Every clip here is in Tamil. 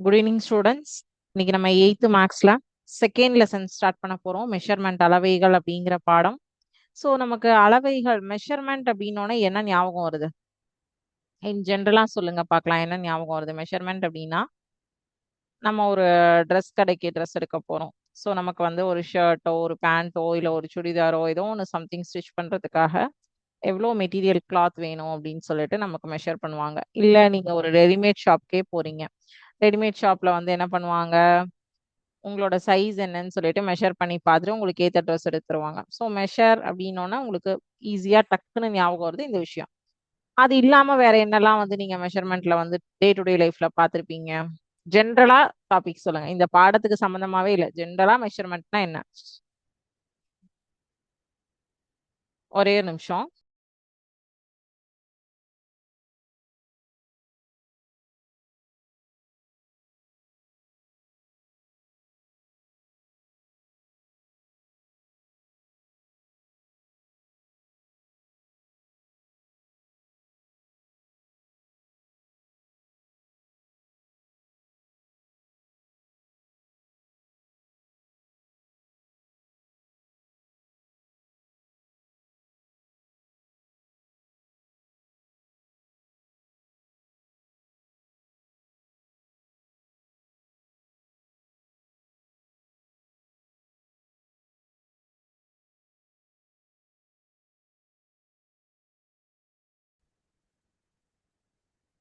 Good evening students. இன்னைக்கு நம்ம 8th மேக்ஸ்ல செகண்ட் லெசன் ஸ்டார்ட் பண்ண போறோம். மெஷர்மெண்ட் அளவைகள் அப்படிங்கிற பாடம். ஸோ நமக்கு அளவைகள் மெஷர்மெண்ட் அப்படின்னோடனே என்ன ஞாபகம் வருது? இன் ஜென்ரலா சொல்லுங்க பார்க்கலாம். என்ன ஞாபகம் வருது? மெஷர்மெண்ட் அப்படின்னா நம்ம ஒரு ட்ரெஸ் கடைக்கு ட்ரெஸ் எடுக்க போறோம். ஸோ நமக்கு வந்து ஒரு ஷர்ட்டோ ஒரு பேண்ட்டோ இல்லை ஒரு சுடிதாரோ ஏதோ ஒன்று சம்திங் ஸ்டிச் பண்றதுக்காக எவ்வளோ மெட்டீரியல் கிளாத் வேணும் அப்படின்னு சொல்லிட்டு நமக்கு மெஷர் பண்ணுவாங்க. இல்லை நீங்க ஒரு ரெடிமேட் ஷாப்க்கே போறீங்க. ரெடிமேட் ஷாப்ல வந்து என்ன பண்ணுவாங்க, உங்களோட சைஸ் என்னன்னு சொல்லிட்டு மெஷர் பண்ணி பார்த்துட்டு உங்களுக்கு ஏற்ற ட்ரெஸ் எடுத்துருவாங்க. ஸோ மெஷர் அப்படின்னோன்னா உங்களுக்கு ஈஸியா டக்குன்னு ஞாபகம் வருது இந்த விஷயம். அது இல்லாம வேற என்னெல்லாம் வந்து நீங்க மெஷர்மெண்ட்ல வந்து டே டு டே லைஃப்ல பார்த்துருப்பீங்க? ஜென்ரலா டாபிக் சொல்லுங்க. இந்த பாடத்துக்கு சம்பந்தமாவே இல்லை, ஜென்ரலா மெஷர்மெண்ட்னா என்ன? ஒரே ஒரு நிமிஷம்.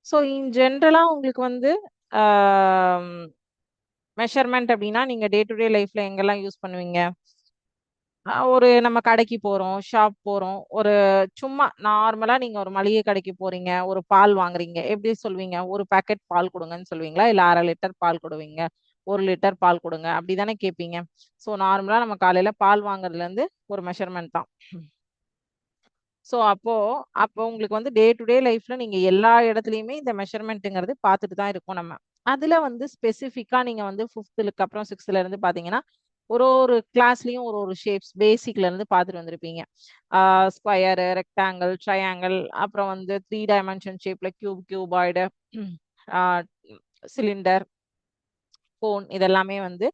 ஸோ இன் ஜென்ரலா உங்களுக்கு வந்து மெஷர்மெண்ட் அப்படின்னா நீங்க டே டு டே லைஃப்ல எங்கெல்லாம் யூஸ் பண்ணுவீங்க? ஒரு நம்ம கடைக்கு போறோம், ஷாப் போறோம். ஒரு சும்மா நார்மலா நீங்க ஒரு மளிகை கடைக்கு போறீங்க, ஒரு பால் வாங்குறீங்க. எப்படி சொல்வீங்க? ஒரு பாக்கெட் பால் கொடுங்கன்னு சொல்வீங்களா? இல்ல 1/2 லிட்டர் பால் கொடுவீங்க, 1 லிட்டர் பால் கொடுங்க அப்படிதானே கேட்பீங்க. ஸோ நார்மலா நம்ம காலையில பால் வாங்குறதுல இருந்து ஒரு மெஷர்மெண்ட் தான். ஸோ அப்போ அப்போ உங்களுக்கு வந்து டே டு டே லைஃப்ல நீங்க எல்லா இடத்துலயுமே இந்த மெஷர்மெண்ட்டுங்கிறது பார்த்துட்டு தான் இருக்கோம் நம்ம. அதுல வந்து ஸ்பெசிஃபிக்கா நீங்க வந்து ஃபிஃப்த்துக்கு அப்புறம் சிக்ஸ்த்ல இருந்து பாத்தீங்கன்னா ஒரு ஒரு கிளாஸ்லயும் ஒரு ஒரு ஷேப்ஸ் பேசிக்ல இருந்து பார்த்துட்டு வந்திருப்பீங்க. ஸ்கொயரு, ரெக்டாங்கிள், ட்ரையாங்கிள், அப்புறம் வந்து 3 டைமென்ஷன் ஷேப்ல கியூபாய்டு, சிலிண்டர், கோன், இதெல்லாமே வந்து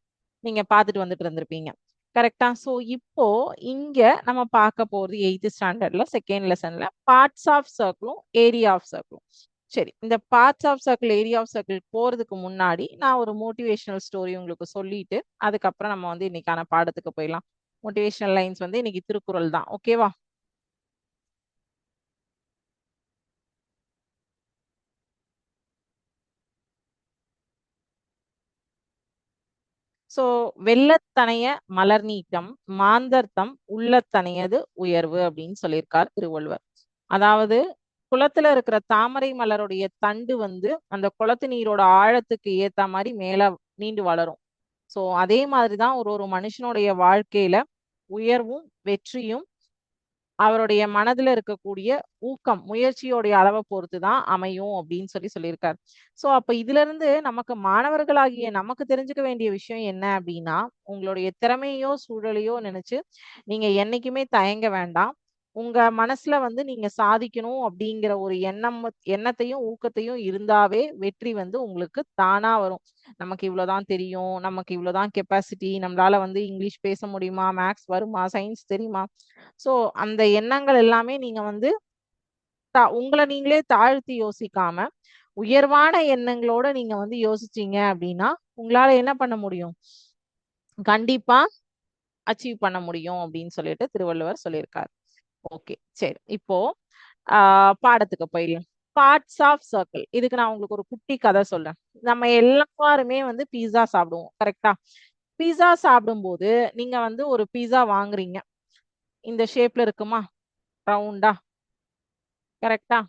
நீங்க பார்த்துட்டு வந்துட்டு இருந்திருப்பீங்க. கரெக்டா? ஸோ இப்போ இங்க நம்ம பார்க்க போறது 8th ஸ்டாண்டர்ட்ல செகண்ட் லெசன்ல பார்ட்ஸ் ஆஃப் சர்க்கிளும் ஏரியா ஆஃப் சர்க்கிளும். சரி, இந்த parts of circle area of circle போறதுக்கு முன்னாடி நான் ஒரு மோட்டிவேஷனல் ஸ்டோரி உங்களுக்கு சொல்லிட்டு அதுக்கப்புறம் நம்ம வந்து இன்னைக்கான பாடத்துக்கு போயிடலாம். மோட்டிவேஷனல் லைன்ஸ் வந்து இன்னைக்கு திருக்குறள் தான். ஓகேவா? சோ வெள்ளத்தனைய மலர் நீட்டம் மாந்தர்த்தம் உள்ளத்தனையது உயர்வு அப்படின்னு சொல்லியிருக்கார் திருவள்ளுவர். அதாவது குளத்துல இருக்கிற தாமரை மலருடைய தண்டு வந்து அந்த குளத்து நீரோட ஆழத்துக்கு ஏத்த மாதிரி மேல நீண்டு வளரும். சோ அதே மாதிரிதான் ஒரு ஒரு மனுஷனுடைய வாழ்க்கையில உயர்வும் வெற்றியும் அவருடைய மனதுல இருக்கக்கூடிய ஊக்கம் முயற்சியோடைய அளவை பொறுத்து தான் அமையும் அப்படின்னு சொல்லியிருக்காரு. சோ அப்ப இதுல இருந்து நமக்கு மாணவர்களாகிய நமக்கு தெரிஞ்சுக்க வேண்டிய விஷயம் என்ன அப்படின்னா, உங்களுடைய திறமையோ சூழலையோ நினைச்சு நீங்க என்னைக்குமே தயங்க வேண்டாம். உங்க மனசுல வந்து நீங்க சாதிக்கணும் அப்படிங்கிற ஒரு எண்ணத்தையும் ஊக்கத்தையும் இருந்தாவே வெற்றி வந்து உங்களுக்கு தானா வரும். நமக்கு இவ்வளவுதான் தெரியும், நமக்கு இவ்வளவுதான் கெப்பாசிட்டி, நம்மளால வந்து இங்கிலீஷ் பேச முடியுமா, மேக்ஸ் வருமா, சயின்ஸ் தெரியுமா. சோ அந்த எண்ணங்கள் எல்லாமே நீங்க வந்து உங்களை நீங்களே தாழ்த்தி யோசிக்காம உயர்வான எண்ணங்களோட நீங்க வந்து யோசிச்சீங்க அப்படின்னா உங்களால என்ன பண்ண முடியும்? கண்டிப்பா அச்சீவ் பண்ண முடியும் அப்படின்னு சொல்லிட்டு திருவள்ளுவர் சொல்லியிருக்காரு. ஓகே, சரி. இப்போ பாடத்துக்கு போயிடலாம். Parts of circle. இதுக்கு நான் உங்களுக்கு ஒரு குட்டி கதை சொல்றேன். நம்ம எல்லாருமே வந்து பீஸா சாப்பிடுவோம். கரெக்டா? பீஸா சாப்பிடும்போது நீங்க வந்து ஒரு பீஸா வாங்குறீங்க. இந்த ஷேப்ல இருக்குமா? ரவுண்டா? கரெக்டா?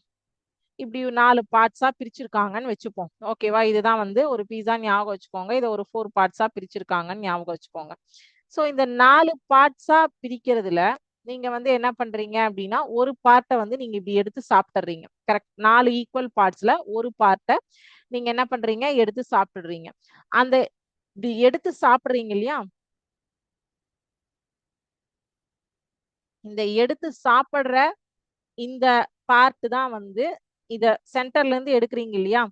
இப்படி 4 பார்ட்ஸா பிரிச்சிருக்காங்கன்னு வச்சுப்போம். ஓகேவா? இதுதான் வந்து ஒரு பீஸா ஞாபகம் வச்சுக்கோங்க. இதை ஒரு 4 பார்ட்ஸா பிரிச்சிருக்காங்கன்னு ஞாபகம் வச்சுக்கோங்க. சோ இந்த 4 பார்ட்ஸா பிரிக்கிறதுல நீங்க வந்து என்ன பண்றீங்க அப்படின்னா ஒரு பார்ட்டை வந்து நீங்க இப்படி எடுத்து சாப்பிட்டுறீங்க. கரெக்ட்? 4 ஈக்குவல் பார்ட்ஸ்ல ஒரு பார்ட்டை நீங்க என்ன பண்றீங்க? எடுத்து சாப்பிட்டுடுறீங்க. அந்த இப்படி எடுத்து சாப்பிடுறீங்க இல்லையா? இந்த எடுத்து சாப்பிடுற இந்த பார்ட் தான் வந்து இத சென்டர்ல இருந்து எடுக்கிறீங்க இல்லையா?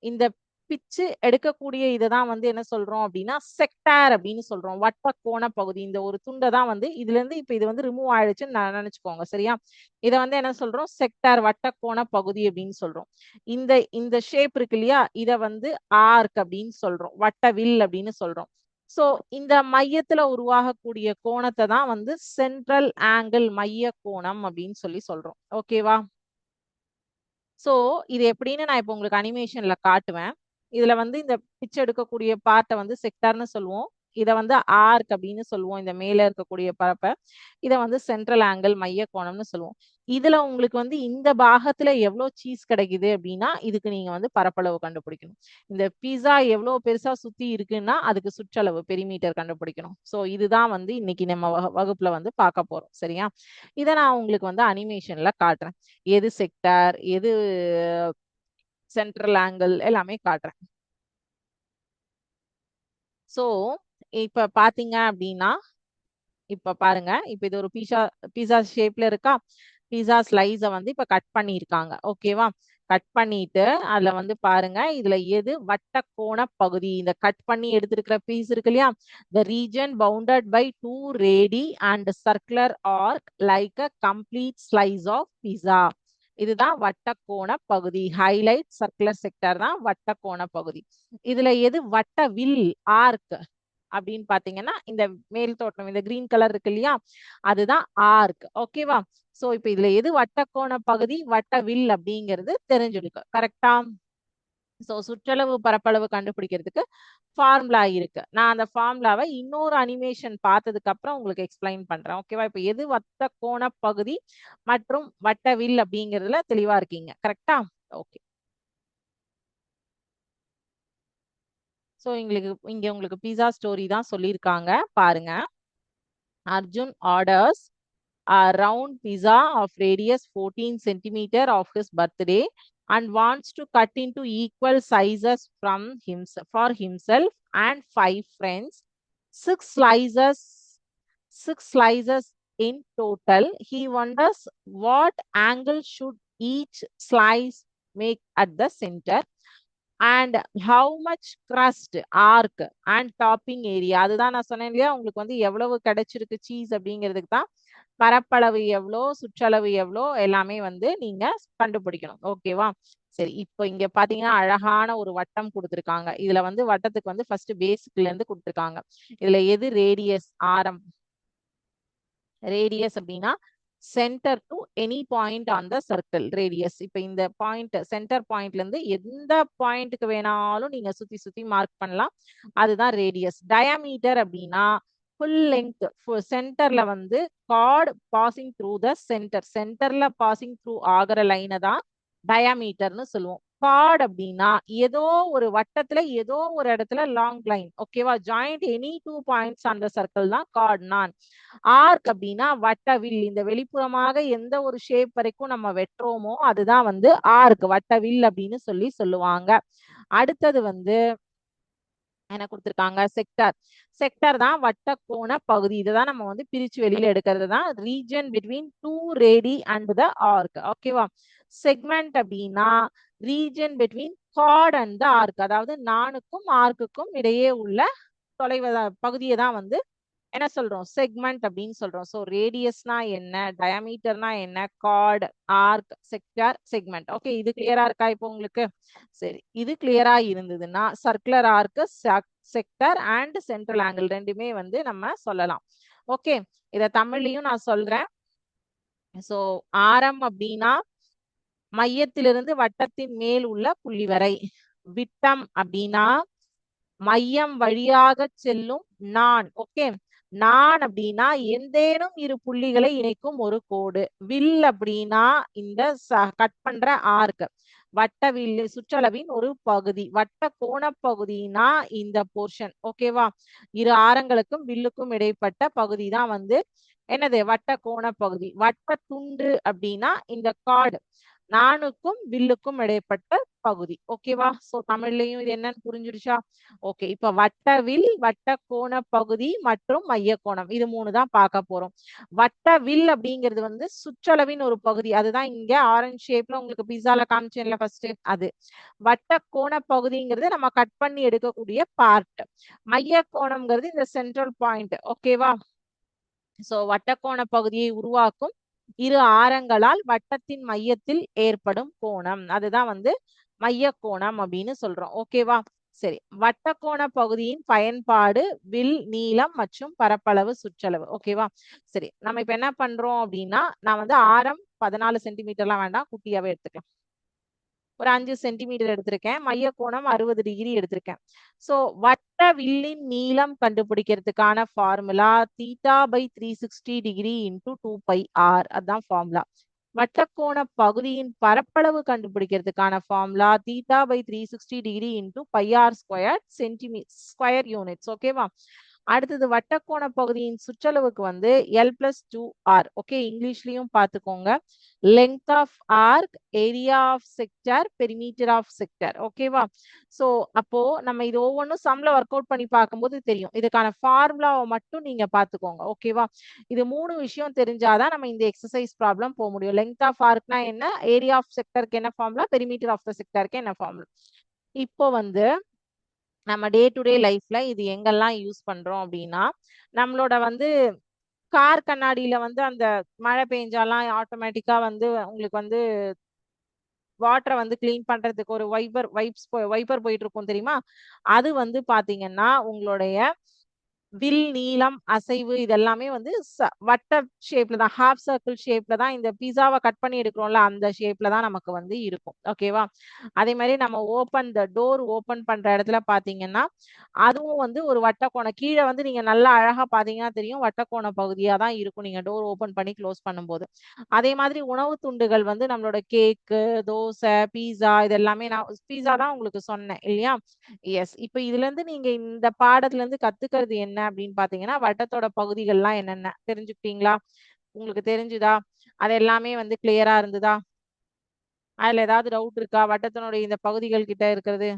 இந்த பிச்சு எடுக்கக்கூடிய இதைதான் வந்து என்ன சொல்றோம் அப்படின்னா செக்டார் அப்படின்னு சொல்றோம். வட்ட கோண பகுதி. இந்த ஒரு துண்டை தான் வந்து இதுல இருந்து இப்ப இது வந்து ரிமூவ் ஆயிடுச்சுன்னு நினைச்சுக்கோங்க. சரியா? இதை வந்து என்ன சொல்றோம்? செக்டார் வட்ட கோண பகுதி அப்படின்னு சொல்றோம். இந்த இந்த ஷேப் இருக்கு இல்லையா, இத வந்து ஆர்க் அப்படின்னு சொல்றோம். வட்ட வில் அப்படின்னு சொல்றோம். சோ இந்த மையத்துல உருவாகக்கூடிய கோணத்தை தான் வந்து சென்ட்ரல் ஆங்கிள், மைய கோணம் அப்படின்னு சொல்லி சொல்றோம். ஓகேவா? சோ இது எப்படின்னு நான் இப்போ உங்களுக்கு அனிமேஷன்ல காட்டுவேன். இதுல வந்து இந்த பிச்சை எடுக்கக்கூடிய பார்ட்டை வந்து செக்டார்னு சொல்லுவோம். இதை வந்து ஆர்க் அப்படின்னு சொல்லுவோம். இந்த மேல இருக்கக்கூடிய பரப்பை இதை வந்து சென்ட்ரல் ஆங்கிள், மைய கோணம்னு சொல்லுவோம். இதுல உங்களுக்கு வந்து இந்த பாகத்துல எவ்வளவு சீஸ் கிடைக்குது அப்படின்னா இதுக்கு நீங்க வந்து பரப்பளவு கண்டுபிடிக்கணும். இந்த பீஸா எவ்வளவு பெருசா சுத்தி இருக்குன்னா அதுக்கு சுற்றளவு பெரிமீட்டர் கண்டுபிடிக்கணும். சோ இதுதான் வந்து இன்னைக்கு நம்ம வகுப்புல வந்து பார்க்க போறோம். சரியா? இதை நான் உங்களுக்கு வந்து அனிமேஷன்ல காட்டுறேன். எது செக்டார், எது சென்ட்ரல் ஆங்கிள் எல்லாமே காட்டுறேன். சோ இப்ப பாத்தீங்க அப்படின்னா இப்ப பாருங்க, இப்ப இது ஒரு பீஸா ஷேப்ல இருக்கா. பீஸா ஸ்லைஸ வந்து இப்ப கட் பண்ணிருக்காங்க. ஓகேவா? கட் பண்ணிட்டு அதுல வந்து பாருங்க, இதுல எது வட்ட கோண பகுதி. இந்த கட் பண்ணி எடுத்திருக்கிற பீஸ் இருக்கு இல்லையா, the region bounded by two radii and circular arc like a complete slice of pizza. இதுதான் வட்ட கோண பகுதி. ஹைலைட் சர்க்குலர் செக்டர் தான் வட்ட கோண பகுதி. இதுல எது வட்ட வில், ஆர்க் அப்படின்னு பாத்தீங்கன்னா இந்த மேல் தோற்றம், இந்த கிரீன் கலர் இருக்கு இல்லையா, அதுதான் ஆர்க். ஓகேவா? சோ இப்ப இதுல எது வட்டக்கோண பகுதி, வட்ட வில் அப்படிங்கிறது தெரிஞ்சிருக்கு. கரெக்டா? சோ சுற்றளவு பரப்பளவு கண்டுபிடிக்கிறதுக்கு ஃபார்முலா இருக்கு. நான் அந்த ஃபார்முலாவை இன்னொரு அனிமேஷன் பார்த்ததுக்கு அப்புறம் உங்களுக்கு எக்ஸ்பிளைன் பண்றேன். ஓகேவா? இப்ப எது வட்ட கோண பகுதி மற்றும் வட்ட வில் அப்படிங்கிறதுல தெளிவா இருக்கீங்க. கரெக்டா? ஓகே. சோ இங்க உங்களுக்கு பீஸா ஸ்டோரி தான் சொல்லியிருக்காங்க. பாருங்க. Arjun orders a round pizza of radius 14 centimeter of his birthday and wants to cut into equal sizes for himself and 5 friends. Six slices in total. He wonders what angle should each slice make at the center and how much crust, arc and topping area. அதுதான் நான் சொன்னேன் இல்லையா, உங்களுக்கு வந்து எவ்வளவு கிடைச்சிருக்கு சீஸ் அப்படிங்கிறதுக்கு தான் பரப்பளவு எவ்வளோ, சுற்றளவு எவ்வளோ எல்லாமே வந்து நீங்க கண்டுபிடிக்கணும். ஓகேவா? சரி, இப்போ இங்க பாத்தீங்கன்னா அழகான ஒரு வட்டம் கொடுத்துருக்காங்க. இதுல வந்து வட்டத்துக்கு வந்து ஃபர்ஸ்ட் பேசிக்ல இருந்து கொடுத்துருக்காங்க. இதுல எது ரேடியஸ், ஆரம். ரேடியஸ் அப்படின்னா centre to any point on the circle radius. இப்ப இந்த பாயிண்ட், சென்டர் பாயிண்ட்ல இருந்து எந்த பாயிண்ட்டுக்கு வேணாலும் நீங்க சுத்தி சுத்தி மார்க் பண்ணலாம். அதுதான் ரேடியஸ். டயாமீட்டர் அப்படின்னா ஃபுல் லெங்த். சென்டர்ல வந்து card passing through the centre. சென்டர்ல பாசிங் த்ரூ ஆகிற லைனை தான் டயாமீட்டர்னு சொல்லுவோம். கார்டு அப்படின்னா ஏதோ ஒரு வட்டத்துல ஏதோ ஒரு இடத்துல லாங் லைன். ஓகேவா? ஜாயிண்ட் எனி 2 பாயிண்ட்ஸ் அந்த சர்க்கிள் தான் கார்டு. நான் ஆர்க் அப்படின்னா வட்டவில். இந்த வெளிப்புறமாக எந்த ஒரு ஷேப் வரைக்கும் நம்ம வெட்டுறோமோ அதுதான் வந்து ஆர்க், வட்டவில் அப்படின்னு சொல்லி சொல்லுவாங்க. அடுத்தது வந்து என்ன கொடுத்திருக்காங்க? செக்டார். செக்டார் தான் வட்ட கோண பகுதி. இதுதான் நம்ம வந்து பிரிச்சு வெளியில எடுக்கிறது தான் region between two radii and the arc. ஓகேவா? செக்மெண்ட் அப்படின்னா region between chord and the arc. அதாவது நானுக்கும் ஆர்க்குக்கும் இடையே உள்ள தொலைவு பகுதியை தான் வந்து என்ன சொல்றோம்? செக்மெண்ட் அப்படின்னு சொல்றோம். சோ ரேடியஸ்னா என்ன, டயாமீட்டர்னா என்ன, chord, arc, sector, segment. Okay, இது கிளியரா இருக்கா இப்போ உங்களுக்கு? சரி, இது கிளியரா இருந்ததுன்னா circular arc, sector and central angle ரெண்டுமே வந்து நம்ம சொல்லலாம். ஓகே, இத தமிழ்லயும் நான் சொல்றேன். சோ ஆரம் அப்படின்னா மையத்திலிருந்து வட்டத்தின் மேல் உள்ள புள்ளி வரை. விட்டம் அப்படின்னா மையம் வழியாக செல்லும் நான். ஓகே, நான் அப்படின்னா எந்தேனும் இரு புள்ளிகளை இணைக்கும் ஒரு கோடு. வில் அப்படின்னா இந்த கட் பண்ற ஆர்க். வட்ட வில் சுற்றளவின் ஒரு பகுதி. வட்ட கோண பகுதினா இந்த போர்ஷன். ஓகேவா? இரு ஆரங்களுக்கும் வில்லுக்கும் இடைப்பட்ட பகுதி தான் வந்து என்னது? வட்ட கோண பகுதி. வட்ட துண்டு அப்படின்னா இந்த கார்டு. நாணுக்கும் வில்லுக்கும் இடைப்பட்ட பகுதி. ஓகேவா? சோ தமிழ்லயும் இது என்னன்னு புரிஞ்சிடுச்சா? ஓகே. இப்ப வட்டவில், வட்டக்கோண பகுதி மற்றும் மையக்கோணம் இது 3 தான் பார்க்க போறோம். வட்டவில் அப்படிங்கிறது வந்து சுற்றளவின் ஒரு பகுதி. அதுதான் இங்க ஆரஞ்சு ஷேப்ல உங்களுக்கு பிஸால காமிச்சேன்ல ஃபர்ஸ்ட் அது. வட்டக்கோண பகுதிங்கிறது நம்ம கட் பண்ணி எடுக்கக்கூடிய பார்ட். மையக்கோணம்ங்கிறது இந்த சென்ட்ரல் பாயிண்ட். ஓகேவா? சோ வட்டக்கோண பகுதியை உருவாக்கும் இரு ஆரங்களால் வட்டத்தின் மையத்தில் ஏற்படும் கோணம். அதுதான் வந்து மையக்கோணம் அப்படின்னு சொல்றோம். ஓகேவா? சரி. வட்டக்கோண பகுதியின் பயன்பாடு வில், நீளம் மற்றும் பரப்பளவு, சுற்றளவு. ஓகேவா? சரி. நம்ம இப்ப என்ன பண்றோம் அப்படின்னா, நான் வந்து ஆரம் 14 சென்டிமீட்டர்லாம் வேண்டாம், குட்டியாவே எடுத்துக்கலாம். ஒரு 5 சென்டிமீட்டர் எடுத்திருக்கேன். மைய கோணம் 60 டிகிரி எடுத்திருக்கேன். சோ வட்ட வில்லின் நீளம் கண்டுபிடிக்கிறதுக்கான formula θ/360 degree into 2 pi r. அதான் ஃபார்முலா. வட்டக்கோண பகுதியின் பரப்பளவு கண்டுபிடிக்கிறதுக்கான formula θ/360 degree into pi r square square units. ஓகேவா? அடுத்தது வட்டக்கோண பகுதியின் சுற்றளவுக்கு வந்து L+2R. ஓகே, இங்கிலீஷ்லயும் பார்த்துக்கோங்க. Length of arc, area of sector, perimeter of sector. ஓகேவா? சோ அப்போ நம்ம இது ஒவ்வொன்றும் சம்ல ஒர்க் அவுட் பண்ணி பார்க்கும்போது தெரியும். இதுக்கான ஃபார்முலாவை மட்டும் நீங்க பார்த்துக்கோங்க. ஓகேவா? இது 3 விஷயம் தெரிஞ்சாதான் நம்ம இந்த எக்ஸசைஸ் ப்ராப்ளம் போக முடியும். லெங்த் ஆஃப் ஆர்க்னா என்ன, ஏரியா ஆஃப் செக்டருக்கு என்ன ஃபார்முலா, பெரிமீட்டர் ஆஃப் த செக்டருக்கு என்ன ஃபார்முலா. இப்போ வந்து நம்ம டே டு டே லைஃப்ல இது எங்கெல்லாம் யூஸ் பண்றோம் அப்படின்னா, நம்மளோட வந்து கார் கண்ணாடியில வந்து அந்த மழை பெஞ்சாலாம் ஆட்டோமேட்டிக்கா வந்து உங்களுக்கு வந்து வாட்டரை வந்து கிளீன் பண்றதுக்கு ஒரு வைப்பர் போயிட்டு இருக்கும் தெரியுமா? அது வந்து பாத்தீங்கன்னா உங்களுடைய வில், நீளம், அசைவு இதெல்லாமே வந்து வட்ட ஷேப்ல தான், ஹாஃப் சர்க்கிள் ஷேப்ல தான். இந்த பீஸாவை கட் பண்ணி எடுக்கிறோம்ல அந்த ஷேப்ல தான் நமக்கு வந்து இருக்கும். ஓகேவா? அதே மாதிரி நம்ம டோர் ஓபன் பண்ற இடத்துல பாத்தீங்கன்னா அதுவும் வந்து ஒரு வட்டக்கோணம். கீழே வந்து நீங்க நல்லா அழகா பாத்தீங்கன்னா தெரியும், வட்டக்கோண பகுதியா தான் இருக்கும் நீங்க டோர் ஓபன் பண்ணி க்ளோஸ் பண்ணும்போது. அதே மாதிரி உணவு துண்டுகள் வந்து நம்மளோட கேக்கு, தோசை, பீஸா இதெல்லாமே நான் பீஸா தான் உங்களுக்கு சொன்னேன் இல்லையா? எஸ். இப்ப இதுல இருந்து நீங்க இந்த பாடத்துல இருந்து கத்துக்கிறது என்ன அப்படின்னு பாத்தீங்கன்னா, வட்டத்தோட பகுதிகள்லாம் என்னென்ன தெரிஞ்சுக்கிட்டீங்களா? உங்களுக்கு தெரிஞ்சுதா? அது எல்லாமே வந்து கிளியரா இருந்ததா? அதுல ஏதாவது டவுட் இருக்கா? வட்டத்தினுடைய இந்த பகுதிகள் கிட்ட இருக்கிறது.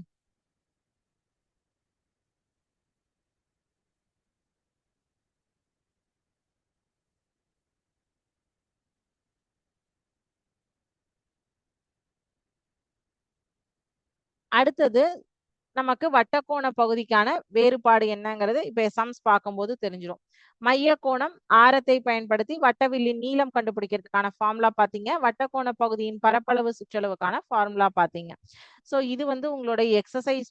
அடுத்தது நமக்கு வட்டக்கோண பகுதிக்கான வேறுபாடு என்னங்கிறது இப்ப சம்ஸ் பார்க்கும்போது தெரிஞ்சிடும். மைய கோணம் ஆரத்தை பயன்படுத்தி வட்டவில்லின் நீளம் கண்டுபிடிக்கிறதுக்கான ஃபார்முலா பாத்தீங்க. வட்டக்கோண பகுதியின் பரப்பளவு, சுற்றளவுக்கான ஃபார்முலா பாத்தீங்க. சோ இது வந்து உங்களுடைய எக்ஸசைஸ்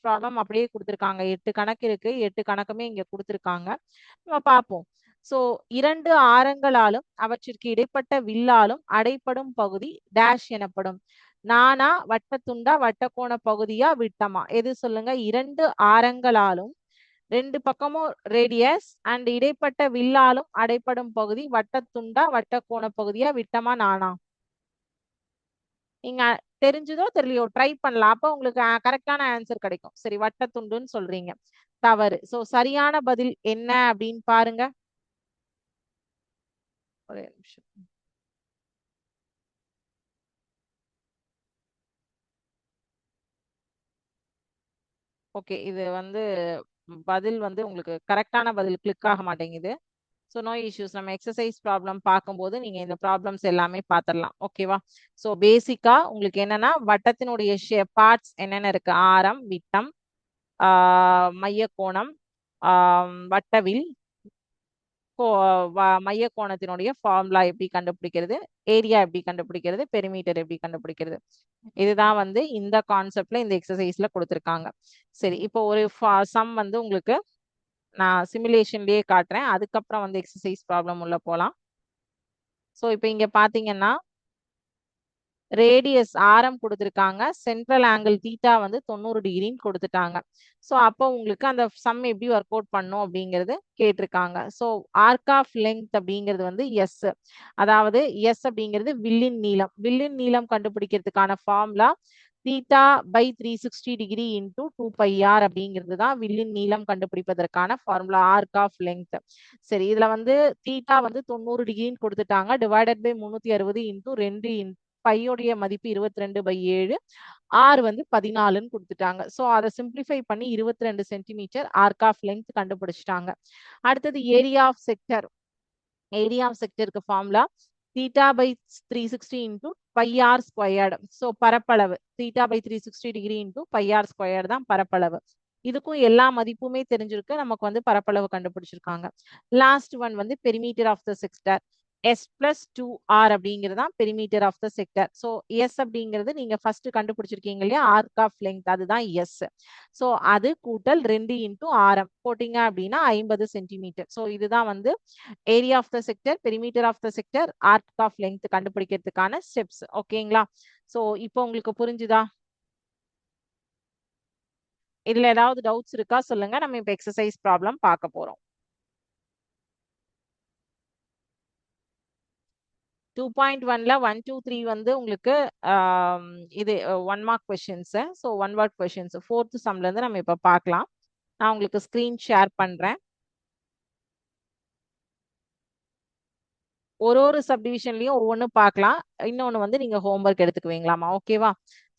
ப்ராப்ளம் அப்படியே கொடுத்திருக்காங்க. 8 கணக்கு இருக்கு. 8 கணக்குமே இங்க கொடுத்திருக்காங்க. நம்ம பார்ப்போம். சோ 2 ஆரங்களாலும் அவற்றிற்கு இடைப்பட்ட வில்லாலும் அடைப்படும் பகுதி டேஷ் எனப்படும். நானா, வட்டத்துண்டா, வட்டக்கோண பகுதியா, விட்டமா? எது சொல்லுங்க? 2 ஆரங்களாலும் 2 பக்கமும் ரேடியஸ் அண்ட் இடைப்பட்ட வில்லாலும் அடைப்படும் பகுதி வட்டத்துண்டா, வட்டக்கோண பகுதியா, விட்டமா, நானா? நீங்க தெரிஞ்சதோ தெரியலையோ ட்ரை பண்ணலாம். அப்ப உங்களுக்கு கரெக்டான ஆன்சர் கிடைக்கும். சரி, வட்டத்துண்டுன்னு சொல்றீங்க. தவறு. சோ சரியான பதில் என்ன அப்படின்னு பாருங்க. ஒரே நிமிஷம். ஓகே, இது வந்து பதில் வந்து உங்களுக்கு கரெக்டான பதில் கிளிக் ஆக மாட்டேங்குது. So no issues. நம்ம எக்ஸசைஸ் ப்ராப்ளம் பார்க்கும்போது நீங்க இந்த ப்ராப்ளம்ஸ் எல்லாமே பார்த்துடலாம். ஓகேவா? ஸோ பேசிக்கா உங்களுக்கு என்னன்னா வட்டத்தினுடைய பார்ட்ஸ் என்னென்ன இருக்கு? ஆரம், விட்டம், மையக்கோணம், வட்டவில், மைய கோணத்தினுடைய ஃபார்முலா எப்படி கண்டுபிடிக்கிறது, ஏரியா எப்படி கண்டுபிடிக்கிறது, பெரிமீட்டர் எப்படி கண்டுபிடிக்கிறது, இதுதான் வந்து இந்த கான்செப்ட்ல இந்த எக்ஸசைஸ்ல கொடுத்துருக்காங்க. சரி, இப்போ ஒரு சம் வந்து உங்களுக்கு நான் சிமுலேஷன்லயே காட்டுறேன். அதுக்கப்புறம் வந்து எக்ஸசைஸ் ப்ராப்ளம் உள்ள போலாம். ஸோ இப்போ இங்க பாத்தீங்கன்னா ரேடியஸ் ஆரம் கொடுத்துருக்காங்க. சென்ட்ரல் ஆங்கிள் தீட்டா வந்து 90 டிகிரின்னு கொடுத்துட்டாங்க. ஸோ அப்போ உங்களுக்கு அந்த சம் எப்படி ஒர்க் அவுட் பண்ணும் அப்படிங்கிறது கேட்டிருக்காங்க. ஸோ ஆர்க் ஆஃப் லெங்த் அப்படிங்கிறது வந்து எஸ். அதாவது எஸ் அப்படிங்கிறது வில்லின் நீளம். வில்லின் நீளம் கண்டுபிடிக்கிறதுக்கான formula θ/360 degree into 2 pi r அப்படிங்கிறது தான் வில்லின் நீளம் கண்டுபிடிப்பதற்கான ஃபார்முலா ஆர்க் ஆஃப் லெங்த். சரி, இதுல வந்து தீட்டா வந்து 90 டிகிரின்னு கொடுத்துட்டாங்க. டிவைடட் பை 360 இன்டூ 2 பையோடைய மதிப்பு 22/7, ஆர் வந்து 14ன்னு கொடுத்துட்டாங்க. ஸோ அதை சிம்பிளிஃபை பண்ணி 22 சென்டிமீட்டர் ஆர்க் ஆஃப் லெங்த் கண்டுபிடிச்சிட்டாங்க. அடுத்தது area of sector. Area of செக்டருக்கு formula theta by 360 into pi r squared. So பரப்பளவு theta by 360 degree into pi r squared தான் பரப்பளவு. இதுக்கும் எல்லா மதிப்புமே தெரிஞ்சிருக்கு, நமக்கு வந்து பரப்பளவு கண்டுபிடிச்சிருக்காங்க. லாஸ்ட் ஒன் வந்து perimeter of the sector. S plus 2r அப்படிங்கிறது தான் perimeter of the sector. So S அப்படிங்கிறது நீங்க ஃபர்ஸ்ட் கண்டுபிடிச்சிருக்கீங்க இல்லையா, ஆர்க் ஆஃப் லெங்த், அதுதான் எஸ். ஸோ அது கூட்டல் 2 இன்டூ ஆரம் போட்டீங்க அப்படின்னா 50 சென்டிமீட்டர். ஸோ இதுதான் வந்து area of the sector, perimeter of the sector, arc of length கண்டுபிடிக்கிறதுக்கான ஸ்டெப்ஸ். ஓகேங்களா? ஸோ இப்போ உங்களுக்கு புரிஞ்சுதா? இதுல ஏதாவது டவுட்ஸ் இருக்கா சொல்லுங்க, நம்ம இப்ப எக்ஸசைஸ் ப்ராப்ளம் பார்க்க போறோம். 2.1ல 1, 2, 3 வந்து உங்களுக்கு இது 1 mark questions. So 1 word questions 4th சம்ல இருந்து நம்ம இப்ப பார்க்கலாம். நான் உங்களுக்கு ஸ்கிரீன் ஷேர் பண்றேன். ஒரு சப்டிவிஷன்லயும் ஒவ்வொன்னு பார்க்கலாம். இன்னொன்னு வந்து நீங்க ஹோம்வொர்க் எடுத்துக்குவீங்களாமா, ஓகேவா?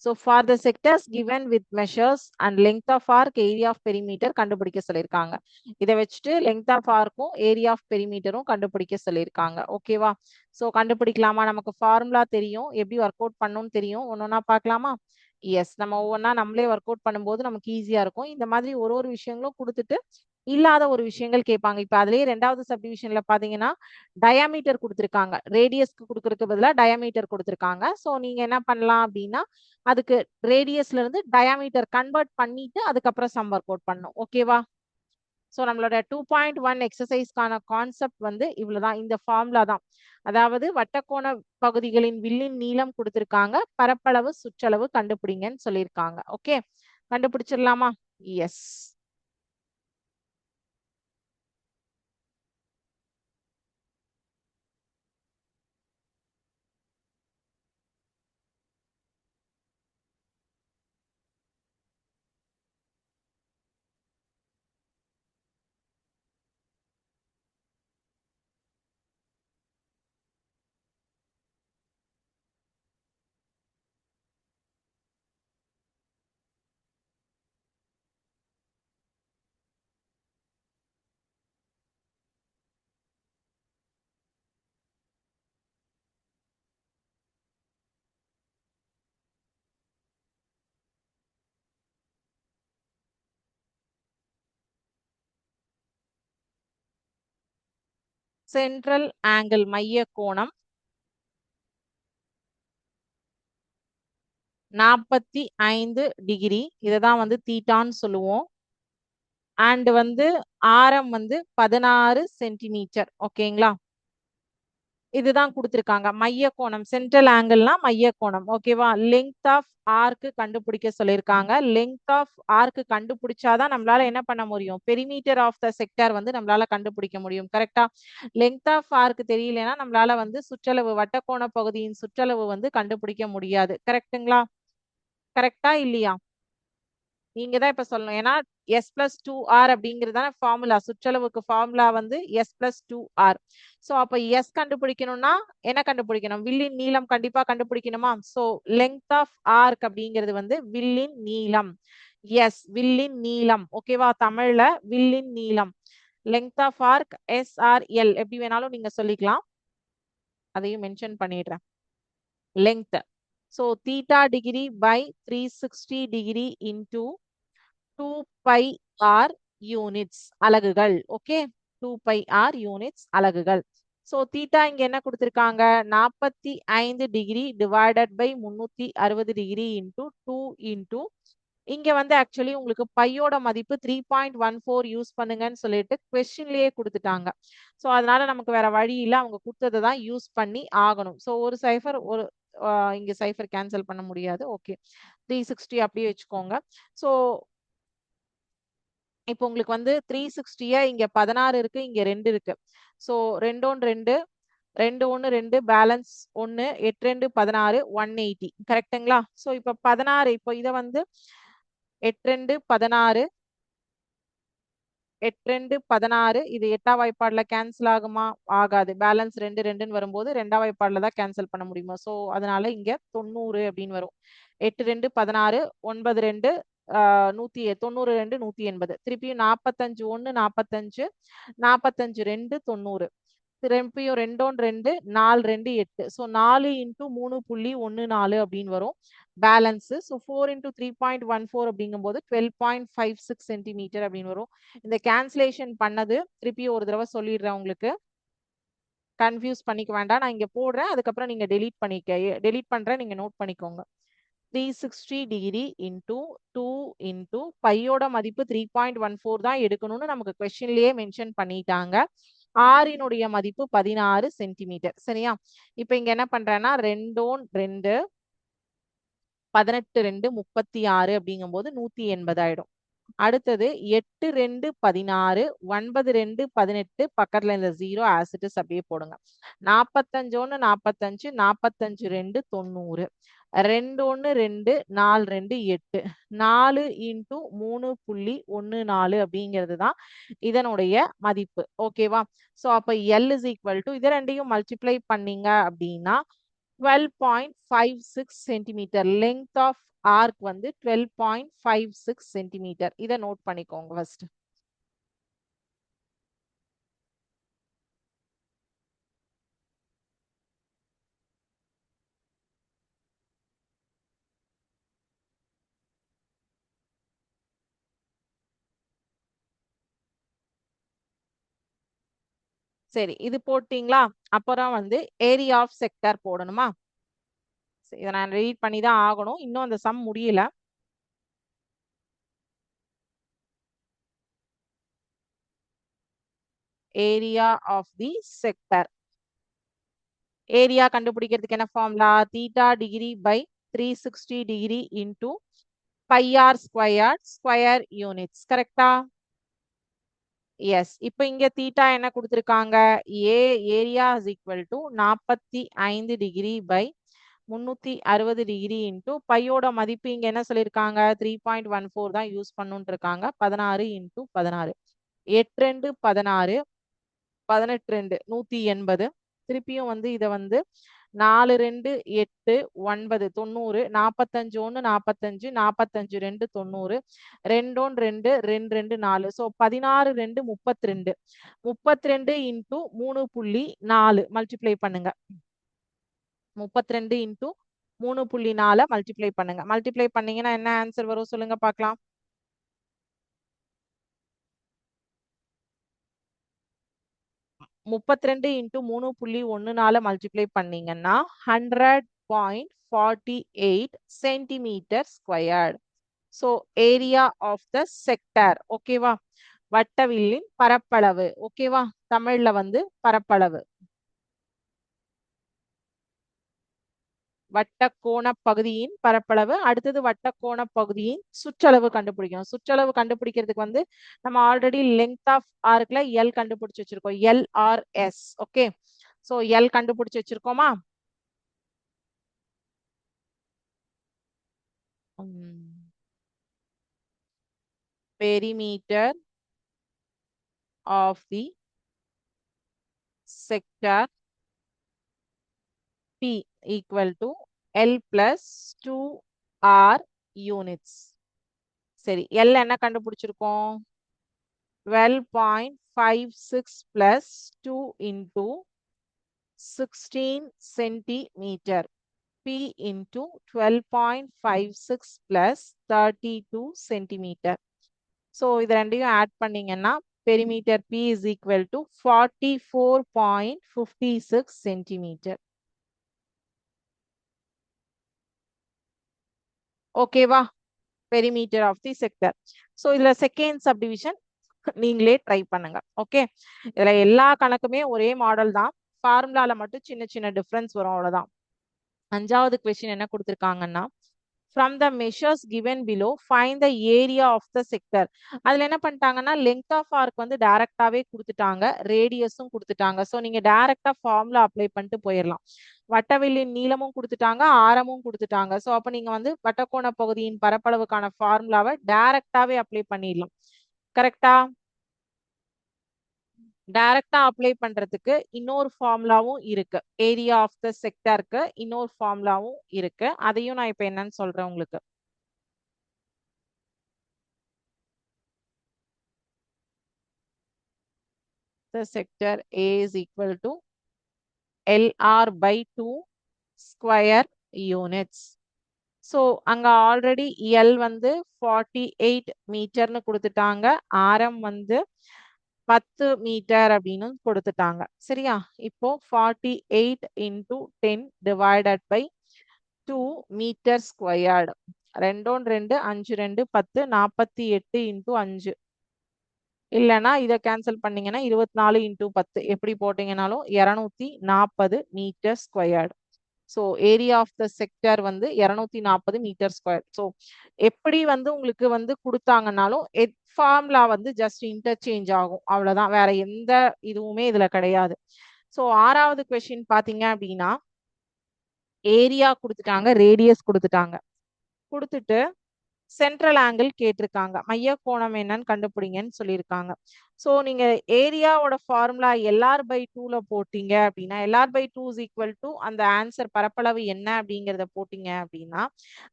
So for the sectors given with measures and length of arc, area of perimeter கண்டுபிடிக்க சொல்லியிருக்காங்க. இதை வச்சுட்டு length of arcம் area of perimeterம் கண்டுபிடிக்க சொல்லியிருக்காங்க. ஓகேவா? ஸோ கண்டுபிடிக்கலாமா? நமக்கு ஃபார்முலா தெரியும், எப்படி ஒர்க் அவுட் பண்ணணும்னு தெரியும். ஒன்னொன்னா பார்க்கலாமா? எஸ், நம்ம ஒவ்வொன்றா நம்மளே ஒர்க் அவுட் பண்ணும்போது நமக்கு ஈஸியா இருக்கும். இந்த மாதிரி ஒரு விஷயங்களும் கொடுத்துட்டு இல்லாத ஒரு விஷயங்கள் கேட்பாங்க. இப்ப அதுலயே 2வது சப்டிவிஷன்ல பாத்தீங்கன்னா டயாமீட்டர் கொடுத்துருக்காங்க. ரேடியஸ்க்கு கொடுக்கறதுக்கு பதிலா டயாமீட்டர் கொடுத்துருக்காங்க. ஸோ நீங்க என்ன பண்ணலாம் அப்படின்னா அதுக்கு ரேடியஸ்ல இருந்து டயாமீட்டர் கன்வெர்ட் பண்ணிட்டு அதுக்கப்புறம் சம் ஒர்க் அவுட் பண்ணணும். ஓகேவா? ஸோ நம்மளோட 2.1 எக்ஸசைஸ்க்கான கான்செப்ட் வந்து இவ்வளவுதான், இந்த ஃபார்முலா தான். அதாவது வட்டக்கோண பகுதிகளின் வில்லின் நீளம் கொடுத்திருக்காங்க, பரப்பளவு சுற்றளவு கண்டுபிடிங்கன்னு சொல்லியிருக்காங்க. ஓகே, கண்டுபிடிச்சிடலாமா? எஸ். சென்ட்ரல் ஆங்கிள் மைய கோணம் 45 டிகிரி. இததான் வந்து தீட்டான்னு சொல்லுவோம். அண்ட் வந்து ஆரம் வந்து 16 சென்டிமீட்டர். ஓகேங்களா? இதுதான் கொடுத்திருக்காங்க. மைய கோணம், சென்ட்ரல் ஆங்கிள்னா மைய கோணம். ஓகேவா? லெங்த் ஆஃப் ஆர்க் கண்டுபிடிக்க சொல்லியிருக்காங்க. லெங்த் ஆஃப் ஆர்க் கண்டுபிடிச்சாதான் நம்மளால என்ன பண்ண முடியும், பெரிமீட்டர் ஆஃப் த செக்டர் வந்து நம்மளால கண்டுபிடிக்க முடியும். கரெக்டா? லெங்த் ஆஃப் ஆர்க் தெரியலனா நம்மளால வந்து சுற்றளவு, வட்டக்கோண பகுதியின் சுற்றளவு வந்து கண்டுபிடிக்க முடியாது. கரெக்ட்டுங்களா? கரெக்டா இல்லையா? நீங்க தான் இப்ப சொல்லணும். ஏன்னா எஸ் பிளஸ் 2r அப்படிங்கிறது தானே ஃபார்முலா. சுற்றளவுக்கு ஃபார்முலா வந்து எஸ் பிளஸ் 2r. ஸோ அப்ப எஸ் கண்டுபிடிக்கணும்னா என்ன கண்டுபிடிக்கணும்? வில்லின் நீளம் கண்டிப்பா கண்டுபிடிக்கணுமா? ஸோ லெங்த் ஆஃப் ஆர்க் அப்படிங்கிறது வந்து வில்லின் நீளம். எஸ், வில்லின் நீளம். ஓகேவா? தமிழ்ல வில்லின் நீளம். லெங்த் ஆஃப் ஆர்க் SRL எப்படி வேணாலும் நீங்க சொல்லிக்கலாம். அதையும் மென்ஷன் பண்ணிடுறேன். Length. So theta degree by 360 degree into 2 pi r units, அலகுகள். ஓகே, 2 pi r யூனிட்ஸ், அலகுகள். சோ தீட்டா இங்க என்ன கொடுத்திருக்காங்க? 45 degree divided by 360 degree into 2 into இங்க வந்து ஆக்சுவலி உங்களுக்கு பையோட மதிப்பு 3.14 யூஸ் பண்ணுங்கன்னு சொல்லிட்டு கொஸ்டின்லயே கொடுத்துட்டாங்க. சோ அதனால நமக்கு வேற வழி இல்ல, அவங்க கொடுத்ததை தான் யூஸ் பண்ணி ஆகணும். சோ ஒரு சைஃபர் ஒரு இங்க சைஃபர் கேன்சல் பண்ண முடியாது. ஓகே, 360 அப்படியே வச்சுக்கோங்க. சோ இப்போ உங்களுக்கு வந்து 360 இங்க 16 இருக்கு, இங்க 2 இருக்கு. So 2 1 2 2 1 2 balance 1 8 2 16 180. கரெக்ட்டுங்களா? சோ இப்போ 16, இப்போ இத வந்து 8 2 16 8 2 16 இது 8ஆம் வாய்ப்பாடுல கேன்சல் ஆகுமா? ஆகாது. பேலன்ஸ் 2 2ன்னு வரும்போது 2ஆம் வாய்ப்பாடுல தான் கேன்சல் பண்ண முடியுமா? ஸோ அதனால இங்க 90 அப்படின்னு வரும். 8 2 16 9 2 92 180. திருப்பியும் 45 1 45 45 2 90. திருப்பியும் 2 2 4 2 8. ஸோ 4 இன்டூ 3.14 அப்படின்னு வரும் பேலன்ஸ். ஸோ 4 இன்டூ 3.14 அப்படிங்கும்போது 12.56 சென்டிமீட்டர் அப்படின்னு வரும். இந்த கேன்சலேஷன் பண்ணது திருப்பியும் ஒரு தடவை சொல்லிடுறேன் உங்களுக்கு, கன்ஃபியூஸ் பண்ணிக்க வேண்டாம். நான் இங்க போடுறேன், அதுக்கப்புறம் நீங்க டெலீட் பண்றேன், நீங்க நோட் பண்ணிக்கோங்க. 360 டிகிரி இன்டூ 2 இன்டூ பையோட மதிப்பு 3.14 தான் எடுக்கணும்னு நமக்கு கொஸ்டின்லயே மென்ஷன் பண்ணிட்டாங்க. ஆரினுடைய மதிப்பு 16 சென்டிமீட்டர். சரியா? இப்ப இங்க என்ன பண்றேன்னா 2 2 18 2 36 அப்படிங்கும்போது 180 ஆயிடும். அடுத்தது 8 2 16 9 2 18 பக்கத்துல இந்த 0 ஆசிட்டிஸ் அப்படியே போடுங்க. 45 1 45 45 2 90. 2 1 2 4 2 8. 4 இன்டூ 3.14 அப்படிங்கிறது தான் இதனுடைய மதிப்பு. ஓகேவா? ஸோ அப்ப L இஸ் ஈக்குவல் டு இதை ரெண்டையும் மல்டிப்ளை பண்ணீங்க அப்படின்னா 12.56 சென்டிமீட்டர். லெங்த் ஆஃப் ஆர்க் வந்து 12.56 சென்டிமீட்டர். இதை நோட் பண்ணிக்கோங்க ஃபர்ஸ்ட். சரி, இது போட்டீங்களா? அப்புறம் வந்து ஏரியா ஆஃப் செக்டார் போடணுமா? இதை நான் ரீட் பண்ணி தான் ஆகணும், இன்னும் அந்த சம் முடியல. Area of the sector. Area கண்டுபிடிக்கிறதுக்கு என்ன formula? Theta degree by 360 degree into pi r square square units. கரெக்டா? எஸ். இப்போ இங்க தீட்டா என்ன கொடுத்திருக்காங்க? Area is equal to 45 degree by 360 degree into பையோட மதிப்பு இங்க என்ன சொல்லியிருக்காங்க? 3.14 தான் யூஸ் பண்ணுன்னு இருக்காங்க. 16 இன்டூ 16. 8 2 16 18 2 180. திருப்பியும் வந்து இதை வந்து 4 2 8 9 90. 45 1 45 45 2 90. 2 2 2 2 4. ஸோ 16 2 32. 32 இன்டூ 3.4 மல்டிப்ளை பண்ணுங்க. 32 இன்டூ 3.4 மல்டிப்ளை பண்ணுங்க. மல்டிப்ளை பண்ணீங்கன்னா என்ன ஆன்சர் வரும் சொல்லுங்க பார்க்கலாம். 32 இன்டூ 3.14 மல்டிப்ளை பண்ணீங்கன்னா 100.48 centimetre squared. So area of the sector. ஓகேவா? வட்டவில்லின் பரப்பளவு. ஓகேவா? தமிழ்ல வந்து பரப்பளவு. வட்டக்கோண பகுதியின் பரப்பளவு. அடுத்தது வட்டக்கோண பகுதியின் சுற்றளவு கண்டுபிடிக்கணும். சுற்றளவு கண்டுபிடிக்கிறதுக்கு வந்து நம்ம ஆல்ரெடி லெங்த் ஆஃப் ஆர்க்ல எல் கண்டுபிடிச்சு வச்சிருக்கோம். LRS. ஓகே, சோ எல் கண்டுபிடிச்சு வச்சிருக்கோமா? Perimeter of the sector P equal to L plus 2R units. சரி, L என்ன கண்டுபிடிச்சிருக்கோம்? 12.56 plus 2 into 16 centimeter. P into 12.56 plus 32 centimeter. So இது ரெண்டையும் ஆட் பண்ணீங்கன்னா perimeter P is equal to 44.56 centimeter. ஓகேவா? Perimeter of the sector. So இதுல செகண்ட் சப்டிவிஷன் நீங்களே ட்ரை பண்ணுங்க. ஓகே, இதுல எல்லா கணக்குமே ஒரே மாடல் தான், ஃபார்முலால மட்டும் சின்ன சின்ன டிஃபரன்ஸ் வரும், அவ்வளவுதான். அஞ்சாவது கொஸ்டின் என்ன கொடுத்திருக்காங்கன்னா from the measures given below find the area of the sector. அதுல என்ன பண்ணிட்டாங்கன்னா length of arc வந்து டைரக்டாவே கொடுத்துட்டாங்க, ரேடியஸும் கொடுத்துட்டாங்க. ஸோ நீங்க டைரக்டா ஃபார்முலா அப்ளை பண்ணிட்டு போயிடலாம். வட்டவில்லின் நீளமும் கொடுத்துட்டாங்க, ஆரமும் கொடுத்துட்டாங்க. ஸோ அப்ப நீங்க வந்து வட்டக்கோண பகுதியின் பரப்பளவுக்கான ஃபார்முலாவை டைரக்டாவே அப்ளை பண்ணிடலாம். கரெக்டா? டைரக்டா அப்ளை பண்றதுக்கு இன்னொரு ஃபார்முலாவும் இருக்கு. ஏரியா ஆஃப் த செக்டாருக்கு இன்னொரு ஃபார்முலாவும் இருக்கு. அதையும் நான் இப்ப என்னன்னு சொல்றேன் உங்களுக்கு. The sector A is equal to LR by 2 square units. So அங்க ஆல்ரெடி எல் வந்து 48 மீட்டர்னு கொடுத்துட்டாங்க. ஆரம் வந்து 10 மீட்டர் அப்படின்னு கொடுத்துட்டாங்க. சரியா? இப்போ 48 into 10 divided by 2 metre squared. 2 2 5 2 10 48 into 5. இல்லைன்னா இதை கேன்சல் பண்ணீங்கன்னா 24 into 10 எப்படி போட்டீங்கன்னாலும் 240 metre squared. So area of the sector வந்து 240 மீட்டர் ஸ்கொயர். ஸோ எப்படி வந்து உங்களுக்கு வந்து கொடுத்தாங்கன்னாலும் ஃபார்முலா வந்து ஜஸ்ட் இன்டர்சேஞ்ச் ஆகும், அவ்வளவுதான். வேற எந்த இதுவுமே இதுல கிடையாது. ஸோ 6வது கொஸ்டின் பாத்தீங்க அப்படின்னா ஏரியா கொடுத்துட்டாங்க, ரேடியஸ் கொடுத்துட்டாங்க. கொடுத்துட்டு சென்ட்ரல் ஆங்கிள் கேட்டிருக்காங்க. மைய கோணம் என்னன்னு கண்டுபிடிங்கன்னு சொல்லியிருக்காங்க. ஸோ நீங்க ஏரியாவோட ஃபார்முலா LR/2ல போட்டீங்க அப்படின்னா LR/2 இஸ் ஈக்குவல் டு அந்த ஆன்சர் பரப்பளவு என்ன அப்படிங்கிறத போட்டீங்க அப்படின்னா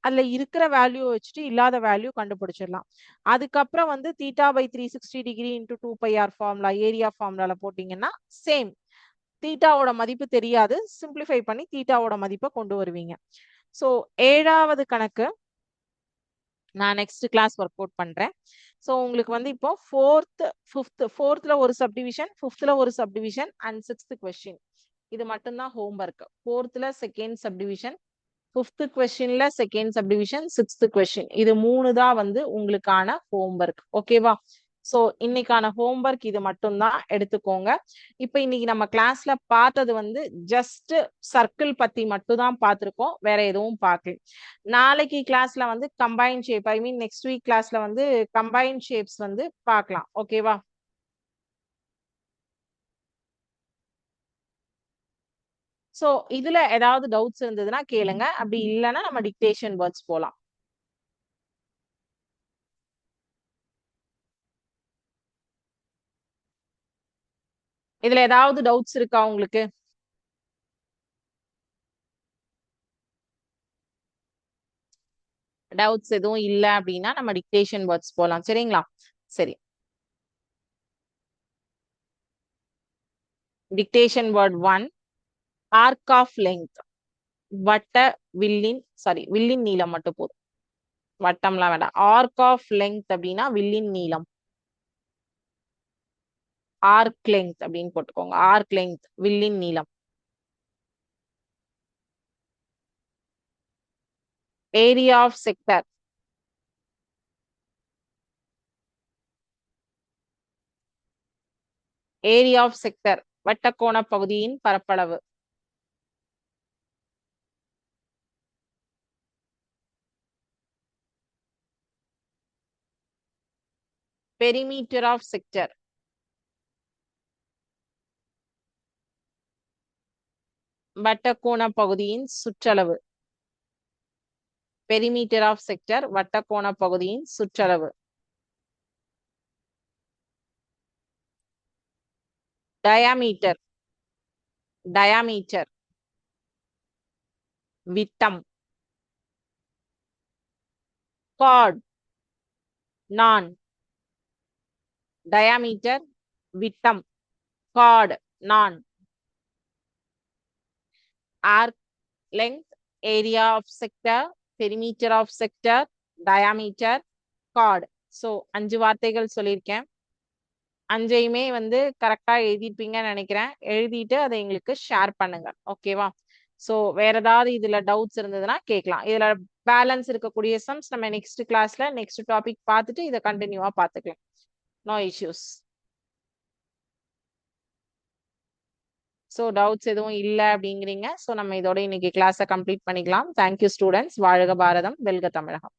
அதுல இருக்கிற வேல்யூ வச்சுட்டு இல்லாத வேல்யூ கண்டுபிடிச்சிடலாம். அதுக்கப்புறம் வந்து θ/360 இன்டூ 2πr ஃபார்முலா ஏரியா ஃபார்முலால போட்டீங்கன்னா சேம். தீட்டாவோட மதிப்பு தெரியாது, சிம்பிளிஃபை பண்ணி தீட்டாவோட மதிப்பை கொண்டு வருவீங்க. ஸோ 7வது கணக்கு நான் நெக்ஸ்ட் கிளாஸ் ஒர்க் அவுட் பண்றேன். ஸோ உங்களுக்கு வந்து இப்போ ஃபோர்த்ல ஒரு சப்டிவிஷன், ஃபிஃப்த்ல ஒரு சப்டிவிஷன் அண்ட் 6th கொஸ்டின். இது மட்டும்தான் ஹோம்ஒர்க். ஃபோர்த்ல செகண்ட் சப்டிவிஷன், 5th கொஸ்டின்ல செகண்ட் சப்டிவிஷன், 6th கொஸ்டின். இது 3 தான் வந்து உங்களுக்கான ஹோம்ஒர்க். ஓகேவா? ஸோ இன்னைக்கான ஹோம்ஒர்க் இது மட்டும்தான், எடுத்துக்கோங்க. இப்போ இன்னைக்கு நம்ம கிளாஸ்ல பார்த்தது வந்து ஜஸ்ட் சர்க்கிள் பத்தி மட்டும் தான் பார்த்துருக்கோம், வேற எதுவும் பார்க்கல. நாளைக்கு கிளாஸ்ல வந்து கம்பைன் ஷேப், ஐ மீன் நெக்ஸ்ட் வீக் கிளாஸ்ல வந்து கம்பைன் ஷேப்ஸ் வந்து பார்க்கலாம். ஓகேவா? ஸோ இதுல ஏதாவது டவுட்ஸ் இருந்ததுன்னா கேளுங்க, அப்படி இல்லைன்னா நம்ம டிக்டேஷன் வேர்ட்ஸ் போலாம். இதுல ஏதாவது டவுட்ஸ் இருக்கா உங்களுக்கு? டவுட்ஸ் எதுவும் இல்ல அப்படின்னா நம்ம டிக்டேஷன் வேர்ட்ஸ் போலாம். சரிங்களா? சரி, dictation word 1, arc of length. வட்ட வில்லின் நீளம் மட்டும் போதும், வட்டம்லாம் வேண்டாம். ஆர்க் ஆஃப் லெங்த் அப்படின்னா வில்லின் நீளம். ஆர்க் லெங்த் அப்படின்னு போட்டுக்கோங்க. ஆர்க் லெங்த் வில்லின் நீளம். Area of sector. Area of sector வட்டக்கோண பகுதியின் பரப்பளவு. Perimeter of sector. வட்டக்கோண பகுதியின் சுற்றளவு. பெரிமீட்டர் ஆஃப் செக்டர் வட்டக்கோண பகுதியின் சுற்றளவு. டயாமீட்டர். டயாமீட்டர் விட்டம். கார்ட் நான். டயாமீட்டர் விட்டம், கார்ட் நான். arc length, area of sector, perimeter of sector, diameter, chord. So 5 வார்த்தைகள் சொல்லியிருக்கேன். 5ஐயுமே வந்து கரெக்டா எழுதிருப்பீங்கன்னு நினைக்கிறேன். எழுதிட்டு அதை எங்களுக்கு ஷேர் பண்ணுங்க. ஓகேவா? ஸோ வேற ஏதாவது இதுல டவுட்ஸ் இருந்ததுன்னா கேட்கலாம். இதுல பேலன்ஸ் இருக்கக்கூடிய சம்ஸ் நம்ம நெக்ஸ்ட் கிளாஸ்ல நெக்ஸ்ட் டாபிக் பார்த்துட்டு இதை கண்டினியூவா பார்த்துக்கலாம். No issues. ஸோ டவுட்ஸ் எதுவும் இல்லை அப்படிங்கிறீங்க. ஸோ நம்ம இதோட இன்னைக்கு கிளாஸை கம்ப்ளீட் பண்ணிக்கலாம். Thank you students. வாழ்க பாரதம், வெல்க தமிழகம்.